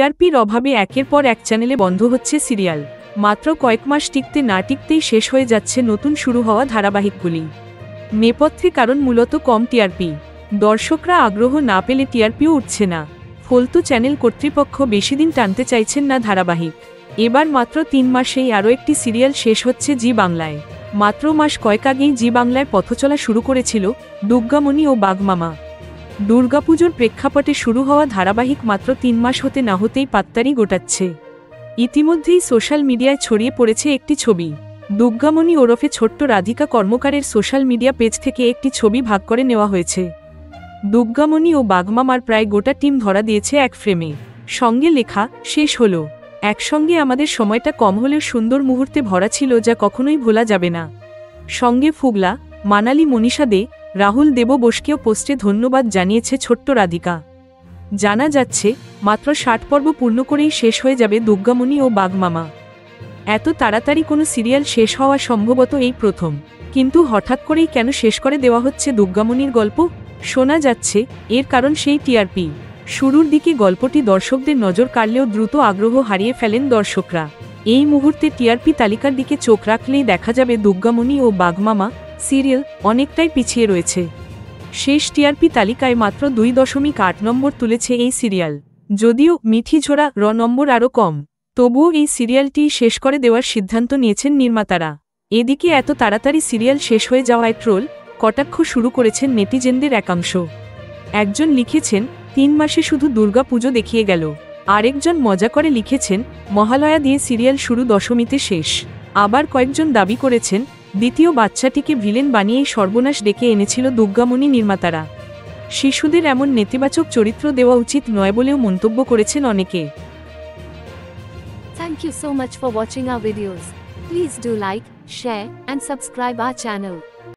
টিআরপির অভাবে একের পর এক চ্যানেলে বন্ধ হচ্ছে সিরিয়াল। মাত্র কয়েক মাস টিকতে না টিকতেই শেষ হয়ে যাচ্ছে নতুন শুরু হওয়া ধারাবাহিকগুলি। নেপথ্যে কারণ মূলত কম টিআরপি। দর্শকরা আগ্রহ না পেলে টিআরপিও উঠছে না, ফলতু চ্যানেল কর্তৃপক্ষ বেশিদিন টানতে চাইছেন না ধারাবাহিক। এবার মাত্র 3 মাসেই আরও একটি সিরিয়াল শেষ হচ্ছে জি বাংলায়। মাত্র মাস কয়েক আগেই জি বাংলায় পথচলা শুরু করেছিল দুর্গামণি ও বাঘমামা। দুর্গাপুজোর প্রেক্ষাপটে শুরু হওয়া ধারাবাহিক মাত্র 3 মাস হতে না হতেই পাত্তারি গোটাচ্ছে। ইতিমধ্যেই সোশ্যাল মিডিয়ায় ছড়িয়ে পড়েছে একটি ছবি। দুর্গামণি ওরফে ছোট্ট রাধিকা কর্মকারের সোশ্যাল মিডিয়া পেজ থেকে একটি ছবি ভাগ করে নেওয়া হয়েছে। দুর্গামণি ও বাঘমামার প্রায় গোটা টিম ধরা দিয়েছে এক ফ্রেমে। সঙ্গে লেখা, শেষ হলো একসঙ্গে আমাদের সময়টা কম হলেও সুন্দর মুহূর্তে ভরা ছিল, যা কখনোই ভোলা যাবে না। সঙ্গে ফুগলা, মানালি, মনীষা দে, রাহুল দেব বোসকেও পোস্টে ধন্যবাদ জানিয়েছে ছোট্ট রাধিকা। জানা যাচ্ছে মাত্র 60 পর্ব পূর্ণ করেই শেষ হয়ে যাবে দুর্গামণি ও বাঘমামা। এত তাড়াতাড়ি কোনো সিরিয়াল শেষ হওয়া সম্ভবত এই প্রথম। কিন্তু হঠাৎ করেই কেন শেষ করে দেওয়া হচ্ছে দুর্গামণির গল্প? শোনা যাচ্ছে এর কারণ সেই টিআরপি। শুরুর দিকে গল্পটি দর্শকদের নজর কাড়লেও দ্রুত আগ্রহ হারিয়ে ফেলেন দর্শকরা। এই মুহূর্তে টিআরপি তালিকার দিকে চোখ রাখলেই দেখা যাবে দুর্গামণি ও বাঘমামা সিরিয়াল অনেকটাই পিছিয়ে রয়েছে। শেষ টিআরপি তালিকায় মাত্র 2.8 নম্বর তুলেছে এই সিরিয়াল। যদিও মিঠিঝোড়া নম্বর আরও কম, তবুও এই সিরিয়ালটি শেষ করে দেওয়ার সিদ্ধান্ত নিয়েছেন নির্মাতারা। এদিকে এত তাড়াতাড়ি সিরিয়াল শেষ হয়ে যাওয়ায় ট্রোল কটাক্ষ শুরু করেছেন নেটিজেনদের একাংশ। একজন লিখেছেন 3 মাসে শুধু দুর্গা পুজো দেখিয়ে গেল। আরেকজন মজা করে লিখেছেন মহালয়া দিয়ে সিরিয়াল শুরু, দশমীতে শেষ। আবার কয়েকজন দাবি করেছেন দ্বিতীয় বাচ্চাটিকে ভিলেন বানিয়েই সর্বনাশ ডেকে এনেছিল দুর্গামণি নির্মাতারা। শিশুদের এমন নেতিবাচক চরিত্র দেওয়া উচিত নয় বলেও মন্তব্য করেছেন অনেকে। Thank you so much for watching our videos. Please do like, share and subscribe our channel.